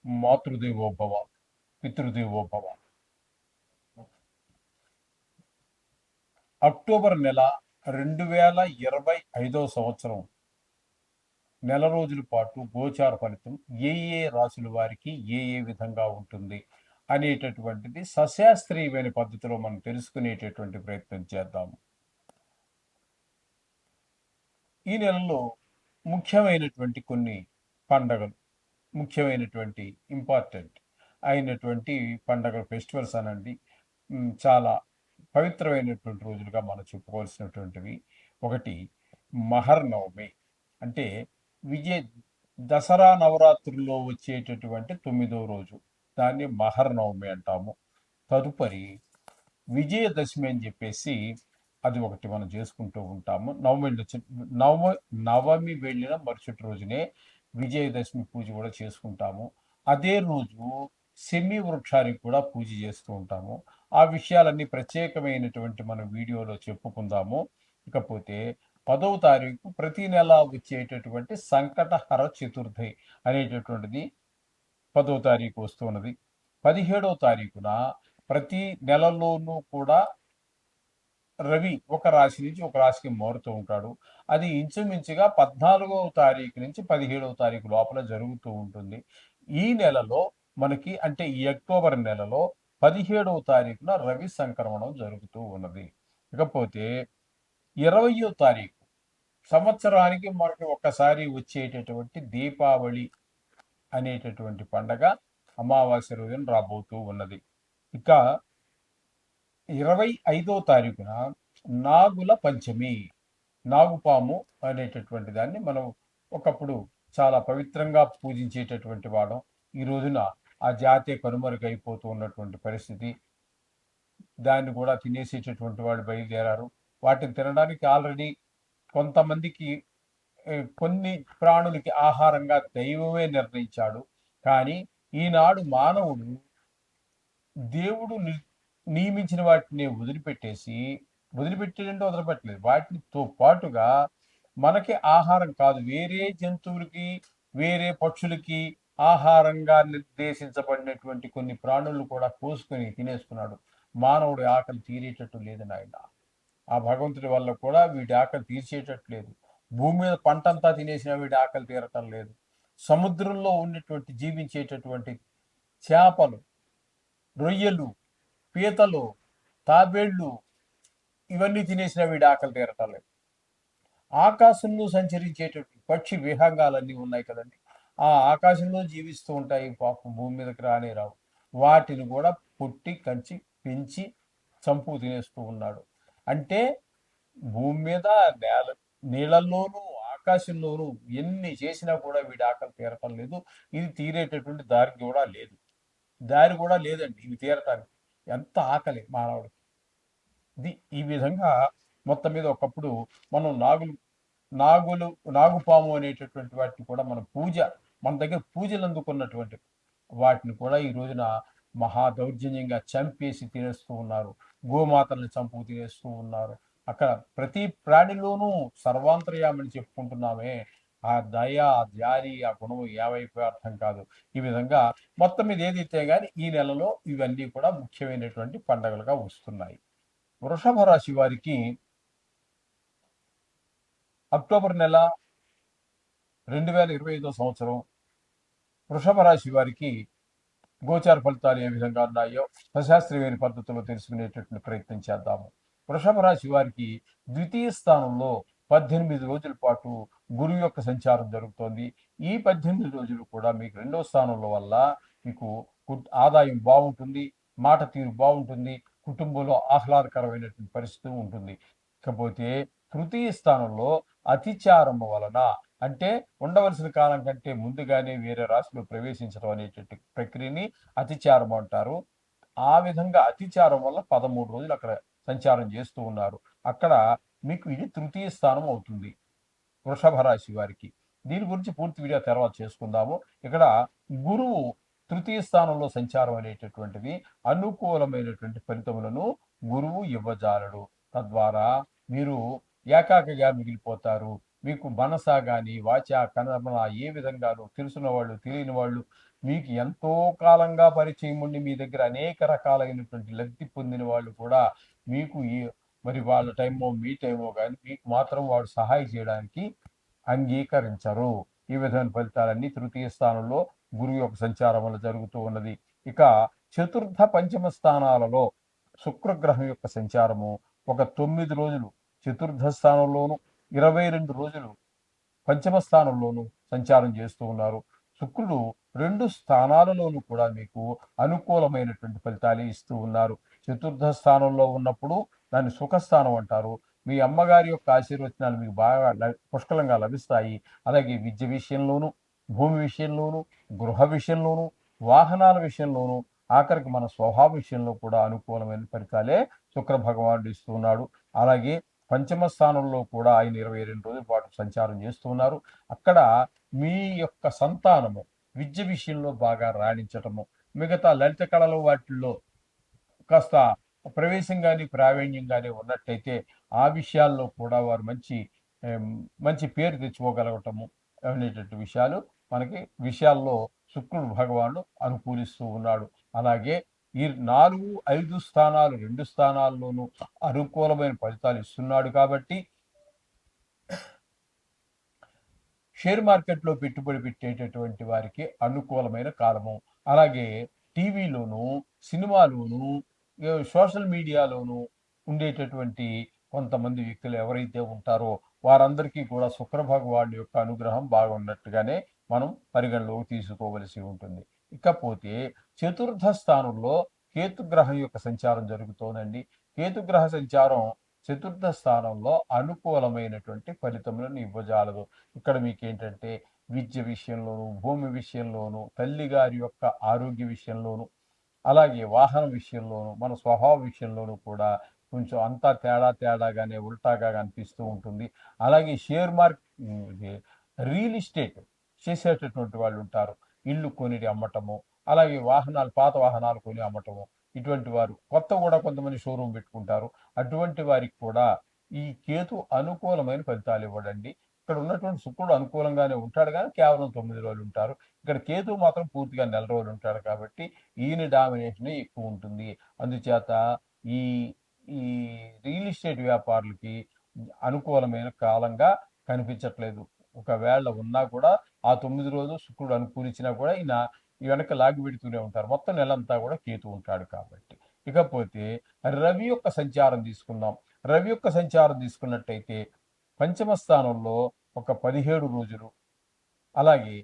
Matrudevobhava, పితృదేవోభవ. October నెల 2025 నెల రోజుల పాటు గోచార ఫలితం ఏ ఏ రాశుల వారికి ఏ విధంగా ఉంటుంది అనేటటువంటిది సశాస్త్రీయమైన పద్ధతిలో మనం తెలుసుకునేటటువంటి ప్రయత్నం చేద్దాము. ఈ నెలలో ముఖ్యమైనటువంటి కొన్ని పండగలు, ముఖ్యమైనటువంటి ఇంపార్టెంట్ అయినటువంటి పండగ ఫెస్టివల్స్ అనండి, చాలా పవిత్రమైనటువంటి రోజులుగా మనం చెప్పుకోవాల్సినటువంటివి. ఒకటి మహర్నవమి, అంటే విజయ దసరా నవరాత్రుల్లో వచ్చేటటువంటి 9వ రోజు, దాన్ని మహర్నవమి అంటాము. తదుపరి విజయదశమి అని చెప్పేసి అది ఒకటి మనం చేసుకుంటూ ఉంటాము. నవమి వెళ్ళిన మరుసటి రోజునే విజయదశమి పూజ కూడా చేసుకుంటాము. అదే రోజు సెమి వృక్షానికి కూడా పూజ చేస్తూ ఉంటాము. ఆ విషయాలన్నీ ప్రత్యేకమైనటువంటి మన వీడియోలో చెప్పుకుందాము. ఇకపోతే 10వ తారీఖు ప్రతి నెల వచ్చేటటువంటి సంకటహర చతుర్థి అనేటటువంటిది 10వ తారీఖు వస్తున్నది. 17వ తారీఖున ప్రతి నెలలోనూ కూడా రవి ఒక రాశి నుంచి ఒక రాశికి మారుతూ ఉంటాడు. అది ఇంచుమించుగా 14వ తారీఖు నుంచి 17వ తారీఖు లోపల జరుగుతూ ఉంటుంది. ఈ నెలలో మనకి, అంటే ఈ అక్టోబర్ నెలలో 17వ తారీఖున రవి సంక్రమణం జరుగుతూ ఉన్నది. ఇకపోతే 20వ తారీఖు సంవత్సరానికి మనకి ఒక్కసారి వచ్చేటటువంటి దీపావళి అనేటటువంటి పండగ అమావాస్య రోజున రాబోతూ ఉన్నది. ఇక 25వ తారీఖున నాగుల పంచమి, నాగుపాము అనేటటువంటి దాన్ని మనం ఒకప్పుడు చాలా పవిత్రంగా పూజించేటటువంటి వాడం. ఈ రోజున ఆ జాతే కనుమరుగైపోతూ ఉన్నటువంటి పరిస్థితి. దాన్ని కూడా తినేసేటటువంటి వాళ్ళు బయలుదేరారు. వాటిని తినడానికి ఆల్రెడీ కొంతమందికి, కొన్ని ప్రాణులకి ఆహారంగా దైవమే నిర్ణయించాడు. కానీ ఈనాడు మానవుడు దేవుడు నియమించిన వాటిని వదిలిపెట్టేటంటే వదిలిపెట్టలేదు, వాటితో పాటుగా మనకి ఆహారం కాదు, వేరే జంతువులకి, వేరే పక్షులకి ఆహారంగా నిర్దేశించబడినటువంటి కొన్ని ప్రాణులను కూడా కోసుకొని తినేస్తున్నాడు. మానవుడి ఆకలి తీరేటట్టు లేదు నాయన. ఆ భగవంతుడి వల్ల కూడా వీటి ఆకలి తీర్చేటట్టు లేదు. భూమి మీద పంటంతా తినేసినా వీడి ఆకలి తీరటం లేదు. సముద్రంలో ఉన్నటువంటి జీవించేటటువంటి చేపలు, రొయ్యలు, పీతలు, తాబేళ్లు, ఇవన్నీ తినేసినా వీడి ఆకలి తీరటం లేదు. ఆకాశంలో సంచరించేటటువంటి పక్షి విహంగాలన్నీ ఉన్నాయి కదండి, ఆ ఆకాశంలో జీవిస్తూ ఉంటాయి. పాపం భూమి మీదకి రానే రావు. వాటిని కూడా పుట్టి కంచి పెంచి చంపు తినేస్తూ ఉన్నాడు. అంటే భూమి మీద, నీళ్ళల్లోనూ, ఆకాశంలోనూ ఎన్ని చేసినా కూడా వీడి ఆకలి తీరటం లేదు. ఇది తీరేటటువంటి దారి కూడా లేదండి ఇవి తీరటానికి. ఎంత ఆకలి మానవుడికి! ఈ విధంగా మొత్తం మీద ఒకప్పుడు మనం నాగుపాము అనేటటువంటి వాటిని కూడా మన దగ్గర పూజలు అందుకున్నటువంటి వాటిని కూడా ఈ రోజున మహా దౌర్జన్యంగా చంపేసి తినేస్తూ ఉన్నారు. గోమాతల్ని చంపు తినేస్తూ ఉన్నారు. అక్కడ ప్రతి ప్రాణిలోనూ సర్వాంతర్యామని చెప్పుకుంటున్నామే, ఆ దయ, ఆ జాలి, ఆ గుణం ఏవైపు అర్థం కాదు. ఈ విధంగా మొత్తం మీద ఏదైతే కానీ ఈ నెలలో ఇవన్నీ కూడా ముఖ్యమైనటువంటి పండుగలుగా వస్తున్నాయి. వృషభ రాశి వారికి అక్టోబర్ నెల 2025 వృషభ రాశి వారికి గోచార ఫలితాలు ఏ విధంగా ఉన్నాయో సశాస్త్రీయమైన పద్ధతిలో తెలుసుకునేటటువంటి ప్రయత్నం చేద్దాము. వృషభ రాశి వారికి ద్వితీయ స్థానంలో 18 రోజుల పాటు గురువు యొక్క సంచారం జరుగుతోంది. ఈ 18 రోజులు కూడా మీకు 2వ స్థానంలో వల్ల మీకు ఆదాయం బాగుంటుంది, మాట తీరు బాగుంటుంది, కుటుంబంలో ఆహ్లాదకరమైనటువంటి పరిస్థితి ఉంటుంది. ఇకపోతే తృతీయ స్థానంలో అతిచారం వలన, అంటే ఉండవలసిన కాలం కంటే ముందుగానే వేరే రాశిలో ప్రవేశించడం అనేటువంటి ప్రక్రియని అతిచారం అంటారు. ఆ విధంగా అతిచారం వల్ల 13 రోజులు అక్కడ సంచారం చేస్తూ ఉన్నారు. అక్కడ మీకు ఇది తృతీయ స్థానం అవుతుంది వృషభ రాశి వారికి. దీని గురించి పూర్తి వీడియో తర్వాత చేసుకుందాము. ఇక్కడ గురువు తృతీయ స్థానంలో సంచారం అనేటటువంటిది అనుకూలమైనటువంటి ఫలితములను గురువు ఇవ్వజాలడు. తద్వారా మీరు ఏకాకిగా మిగిలిపోతారు. మీకు మనస కానీ, వాచ, కర్మణ ఏ విధంగానూ తెలిసిన వాళ్ళు, తెలియని వాళ్ళు మీకు ఎంతో కాలంగా పరిచయం ఉండి మీ దగ్గర అనేక రకాలైనటువంటి లబ్ధి పొందిన వాళ్ళు కూడా మీకు మరి వాళ్ళ టైమో మీ టైమో కానీ మీకు మాత్రం వాడు సహాయం చేయడానికి అంగీకరించరు. ఈ విధమైన ఫలితాలన్నీ తృతీయ స్థానంలో గురువు యొక్క సంచారం వల్ల జరుగుతూ ఉన్నది. ఇక చతుర్థ పంచమ స్థానాలలో శుక్రగ్రహం యొక్క సంచారము ఒక 9 రోజులు చతుర్థ స్థానంలోను, 22 రోజులు పంచమ స్థానంలోను సంచారం చేస్తూ ఉన్నారు. శుక్రుడు 2 స్థానాలలోనూ కూడా మీకు అనుకూలమైనటువంటి ఫలితాలే ఇస్తూ ఉన్నారు. చతుర్థ స్థానంలో ఉన్నప్పుడు దాన్ని సుఖస్థానం అంటారు. మీ అమ్మగారి యొక్క ఆశీర్వచనాలు మీకు బాగా పుష్కలంగా లభిస్తాయి. అలాగే విద్య విషయంలోను, భూమి విషయంలోను, గృహ విషయంలోను, వాహనాల విషయంలోను, ఆఖరికి మన స్వభావ విషయంలో కూడా అనుకూలమైన ఫలితాలే శుక్ర భగవానుడు ఇస్తూ ఉన్నాడు. అలాగే పంచమ స్థానంలో కూడా ఆయన 22 రోజుల పాటు సంచారం చేస్తున్నారు. అక్కడ మీ యొక్క సంతానము విద్య విషయంలో బాగా రాణించటము, మిగతా లలిత కళలు వాటిల్లో కాస్త ప్రవేశం కానీ ప్రావీణ్యం కానీ ఉన్నట్టయితే ఆ విషయాల్లో కూడా వారు మంచి పేరు తెచ్చుకోగలగటము అనేటువంటి విషయాలు మనకి విషయాల్లో శుక్రుడు భగవానుడు అనుకూలిస్తూ ఉన్నాడు. అలాగే ఈ 4, 5 స్థానాలు 2 స్థానాల్లోనూ అనుకూలమైన ఫలితాలు ఇస్తున్నాడు కాబట్టి షేర్ మార్కెట్లో పెట్టుబడి పెట్టేటటువంటి వారికి అనుకూలమైన కాలము. అలాగే టీవీలోను, సినిమాలోను, సోషల్ మీడియాలోను ఉండేటటువంటి కొంతమంది వ్యక్తులు ఎవరైతే ఉంటారో వారందరికీ కూడా శుక్ర భగవానుడి యొక్క అనుగ్రహం బాగున్నట్టుగానే మనం పరిగణలోకి తీసుకోవలసి ఉంటుంది. ఇకపోతే చతుర్థ స్థానంలో కేతుగ్రహం యొక్క సంచారం జరుగుతోందండి. కేతుగ్రహ సంచారం చతుర్థ స్థానంలో అనుకూలమైనటువంటి ఫలితములను ఇవ్వజాలదు. ఇక్కడ మీకేంటంటే విద్య విషయంలోను, భూమి విషయంలోను, తల్లిగారి యొక్క ఆరోగ్య విషయంలోను, అలాగే వాహనం విషయంలోను, మన స్వభావ విషయంలోనూ కూడా కొంచెం అంతా తేడాగానే ఉల్టాగా కనిపిస్తూ ఉంటుంది. అలాగే రియల్ ఎస్టేట్ చేసేటటువంటి వాళ్ళు ఉంటారు. ఇల్లు కొని అమ్మటము, అలాగే పాత వాహనాలు కొని అమ్మటము, ఇటువంటి వారు కూడా కొంతమంది షోరూమ్ పెట్టుకుంటారు. అటువంటి వారికి కూడా ఈ కేతు అనుకూలమైన ఫలితాలు ఇవ్వడండి. ఇక్కడ ఉన్నటువంటి శుక్రుడు అనుకూలంగానే ఉంటాడు కానీ కేవలం 9 రోజులు ఉంటారు. ఇక్కడ కేతు మాత్రం పూర్తిగా నెల రోజులు ఉంటాడు కాబట్టి ఈయన డామినేషన్ ఎక్కువ ఉంటుంది. అందుచేత ఈ ఈ రియల్ ఎస్టేట్ వ్యాపారులకి అనుకూలమైన కాలంగా కనిపించట్లేదు. ఒకవేళ ఉన్నా కూడా ఆ 9 రోజులు శుక్రుడు అనుకూలించినా కూడా ఈయన వెనక లాగి పెడుతూనే ఉంటారు. మొత్తం నెలంతా కూడా కేతు ఉంటాడు కాబట్టి. ఇకపోతే రవి యొక్క సంచారం తీసుకుందాం. రవి యొక్క సంచారం తీసుకున్నట్టయితే పంచమ స్థానంలో ఒక 17 రోజులు, అలాగే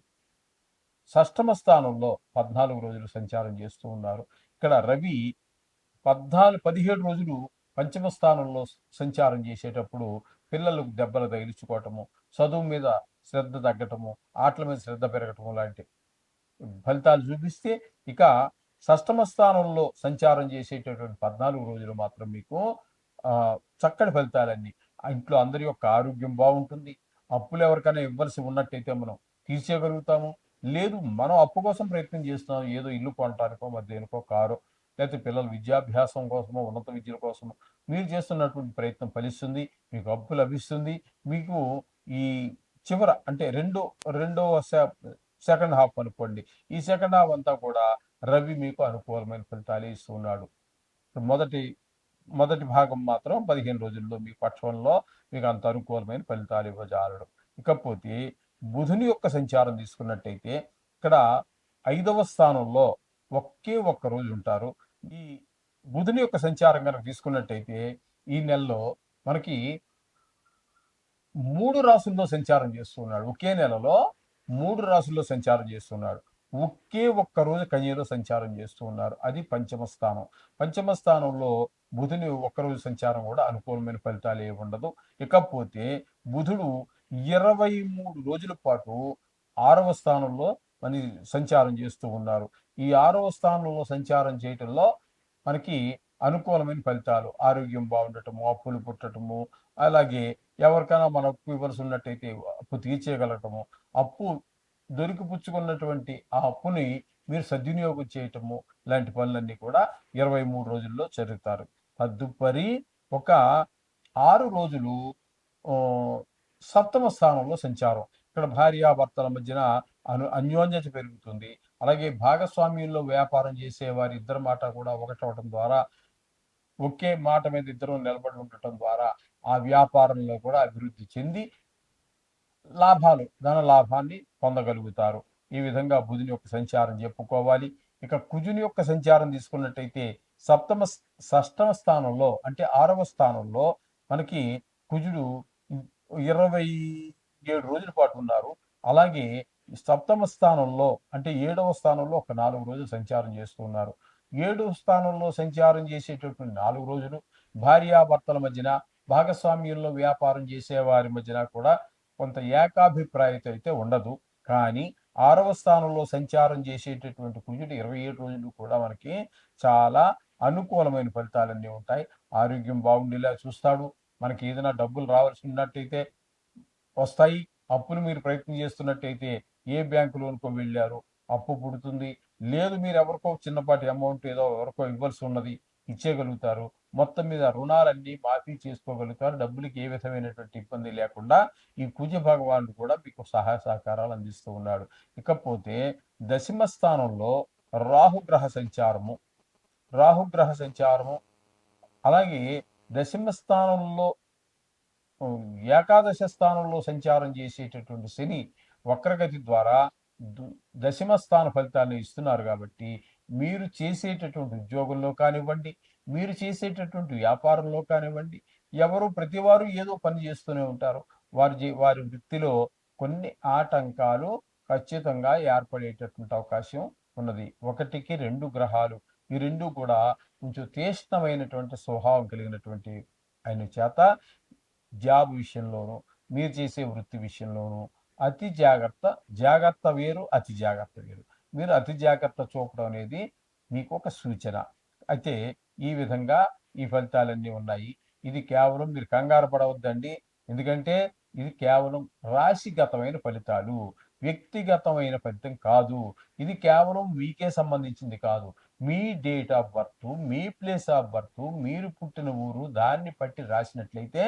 షష్టమ స్థానంలో 14 రోజులు సంచారం చేస్తూ ఉన్నారు. ఇక్కడ రవి 17 రోజులు పంచమ స్థానంలో సంచారం చేసేటప్పుడు పిల్లలకు దెబ్బలు తగిలించుకోవటము, చదువు మీద శ్రద్ధ తగ్గటము, ఆటల మీద శ్రద్ధ పెరగటము లాంటి ఫలితాలు చూపిస్తే, ఇక షష్టమ స్థానంలో సంచారం చేసేటటువంటి 14 రోజులు మాత్రం మీకు చక్కటి ఫలితాలన్నీ. ఇంట్లో అందరి యొక్క ఆరోగ్యం బాగుంటుంది. అప్పులు ఎవరికైనా ఇవ్వాల్సి ఉన్నట్టయితే మనం తీర్చేయగలుగుతాము. లేదు మనం అప్పు కోసం ప్రయత్నం చేస్తున్నాం, ఏదో ఇల్లు కొనటానికో మరి దేనికో కారో, లేకపోతే పిల్లల విద్యాభ్యాసం కోసమో ఉన్నత విద్యల కోసమో మీరు చేస్తున్నటువంటి ప్రయత్నం ఫలిస్తుంది. మీకు అప్పు లభిస్తుంది. మీకు ఈ చివర అంటే రెండవ సెకండ్ హాఫ్ అనుకోండి, ఈ సెకండ్ హాఫ్ అంతా కూడా రవి మీకు అనుకూలమైన ఫలితాలు ఇస్తున్నాడు. మొదటి భాగం మాత్రం 15 రోజుల్లో మీ పక్షంలో మీకు అంత అనుకూలమైన ఫలితాలు ఇవ్వజాలడు. ఇకపోతే బుధుని యొక్క సంచారం తీసుకున్నట్టయితే ఇక్కడ 5వ స్థానంలో ఒక్క రోజు ఉంటారు. ఈ బుధుని యొక్క సంచారం కనుక తీసుకున్నట్టయితే ఈ నెలలో మనకి 3 రాసుల్లో సంచారం చేస్తున్నాడు. ఒకే నెలలో 3 రాసుల్లో సంచారం చేస్తున్నాడు. ఒక్క రోజు కన్యలో సంచారం చేస్తూ ఉన్నారు. అది పంచమ స్థానం. పంచమ స్థానంలో బుధుని ఒక్కరోజు సంచారం కూడా అనుకూలమైన ఫలితాలు ఏమి ఉండదు. ఇకపోతే బుధుడు 23 రోజుల పాటు 6వ స్థానంలో సంచారం చేస్తూ ఉన్నారు. ఈ 6వ స్థానంలో సంచారం చేయటంలో మనకి అనుకూలమైన ఫలితాలు, ఆరోగ్యం బాగుండటము, అప్పులు పుట్టటము, అలాగే ఎవరికైనా మన అప్పు ఇవ్వాల్సి ఉన్నట్టయితే అప్పు తీర్చేయగలగటము, అప్పు దొరికిపుచ్చుకున్నటువంటి ఆ అప్పుని మీరు సద్వినియోగం చేయటము, ఇలాంటి పనులన్నీ కూడా 23 రోజుల్లో జరుగుతారు. తదుపరి ఒక 6 రోజులు సప్తమ స్థానంలో సంచారం. ఇక్కడ భార్యాభర్తల మధ్యన అన్యోన్యత పెరుగుతుంది. అలాగే భాగస్వామ్యంలో వ్యాపారం చేసే వారి ఇద్దరి మాట కూడా ఒకటవడం ద్వారా, ఒకే మాట మీద ఇద్దరు నిలబడి ఉండటం ద్వారా ఆ వ్యాపారంలో కూడా అభివృద్ధి చెంది ధన లాభాన్ని పొందగలుగుతారు. ఈ విధంగా బుధుని యొక్క సంచారం చెప్పుకోవాలి. ఇక కుజుని యొక్క సంచారం తీసుకున్నట్టయితే సప్తమ షష్టమ స్థానంలో అంటే 6వ స్థానంలో మనకి కుజుడు 27 రోజుల పాటు ఉన్నారు. అలాగే సప్తమ స్థానంలో అంటే 7వ స్థానంలో ఒక 4 రోజులు సంచారం చేస్తూ ఉన్నారు. 7వ స్థానంలో సంచారం చేసేటటువంటి 4 రోజులు భార్యాభర్తల మధ్యన, భాగస్వామ్యంలో వ్యాపారం చేసే వారి మధ్యన కూడా కొంత ఏకాభిప్రాయత అయితే ఉండదు. కానీ 6వ స్థానంలో సంచారం చేసేటటువంటి కుజుడు 27 రోజులు కూడా మనకి చాలా అనుకూలమైన ఫలితాలన్నీ ఉంటాయి. ఆరోగ్యం బాగుండేలా చూస్తాడు. మనకి ఏదైనా డబ్బులు రావాల్సి ఉన్నట్టయితే వస్తాయి. అప్పులు మీరు ప్రయత్నం చేస్తున్నట్టయితే ఏ బ్యాంకు లోనుకో వెళ్ళారు, అప్పు పుడుతుంది. లేదు మీరు ఎవరికో చిన్నపాటి అమౌంట్ ఏదో ఎవరికో ఇవ్వాల్సి ఉన్నది, ఇచ్చేయగలుగుతారు. మొత్తం మీద రుణాలన్నీ మాఫీ చేసుకోగలుగుతారు. డబ్బులకి ఏ విధమైనటువంటి ఇబ్బంది లేకుండా ఈ కుజ భగవానుడు కూడా మీకు సహాయ సహకారాలు అందిస్తూ ఉన్నాడు. ఇకపోతే దశమ స్థానంలో రాహుగ్రహ సంచారము రాహుగ్రహ సంచారము అలాగే దశమ స్థానంలో ఏకాదశ స్థానంలో సంచారం చేసేటటువంటి శని వక్రగతి ద్వారా దశమ స్థాన ఫలితాన్ని ఇస్తున్నారు. కాబట్టి మీరు చేసేటటువంటి ఉద్యోగంలో కానివ్వండి, మీరు చేసేటటువంటి వ్యాపారంలో కానివ్వండి, ప్రతివారు ఏదో పని చేస్తూనే ఉంటారు. వారి వృత్తిలో కొన్ని ఆటంకాలు ఖచ్చితంగా ఏర్పడేటటువంటి అవకాశం ఉన్నది. 1కి 2 గ్రహాలు, ఈ రెండు కూడా కొంచెం తీక్ష్ణమైనటువంటి స్వభావం కలిగినటువంటి ఆయన చేత జాబ్ విషయంలోనూ, మీరు చేసే వృత్తి విషయంలోనూ అతి జాగ్రత్త వేరు, అతి జాగ్రత్త వేరు. మీరు అతి జాగ్రత్త చూపడం అనేది మీకు ఒక సూచన. అయితే ఈ విధంగా ఈ ఫలితాలన్నీ ఉన్నాయి. ఇది కేవలం మీరు కంగారు పడవద్దండి. ఎందుకంటే ఇది కేవలం రాశిగతమైన ఫలితాలు, వ్యక్తిగతమైన ఫలితం కాదు. ఇది కేవలం మీకే సంబంధించింది కాదు. మీ డేట్ ఆఫ్ బర్త్, మీ ప్లేస్ ఆఫ్ బర్త్, మీరు పుట్టిన ఊరు దాన్ని బట్టి రాసినట్లయితే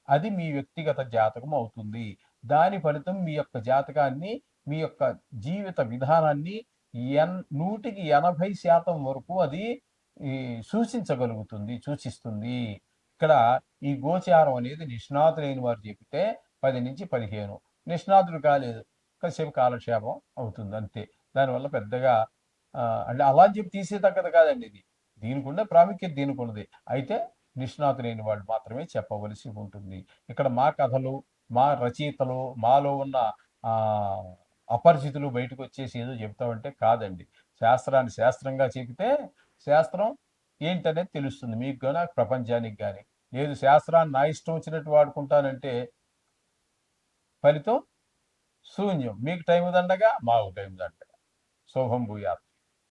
అది మీ వ్యక్తిగత జాతకం అవుతుంది. దాని ఫలితం మీ యొక్క జాతకాన్ని, మీ యొక్క జీవిత విధానాన్ని 100కి 80% వరకు అది సూచిస్తుంది. ఇక్కడ ఈ గోచారం అనేది నిష్ణాతులైన వారు చెబితే 10 నుంచి 15, నిష్ణాతులు కాలేదు కాసేపు కాలక్షేపం అవుతుంది అంతే. దానివల్ల పెద్దగా అంటే అలా అని చెప్పి తీసేతగ్గదు కాదండి ఇది. దీనికి ఉన్న ప్రాముఖ్యత దీనికి ఉన్నది. అయితే నిష్ణాతులైన వాళ్ళు మాత్రమే చెప్పవలసి ఉంటుంది. ఇక్కడ మా కథలు, మా రచయితలు, మాలో ఉన్న ఆ అపరిచితులు బయటకు వచ్చేసి ఏదో చెప్తామంటే కాదండి. శాస్త్రాన్ని శాస్త్రంగా చెబితే శాస్త్రం ఏంటనేది తెలుస్తుంది మీకు కానీ ప్రపంచానికి కానీ. లేదు శాస్త్రాన్ని నా ఇష్టం వచ్చినట్టు వాడుకుంటానంటే ఫలితం శూన్యం. మీకు టైం దండగా, మాకు టైం దండగా. శుభం భూయాత్.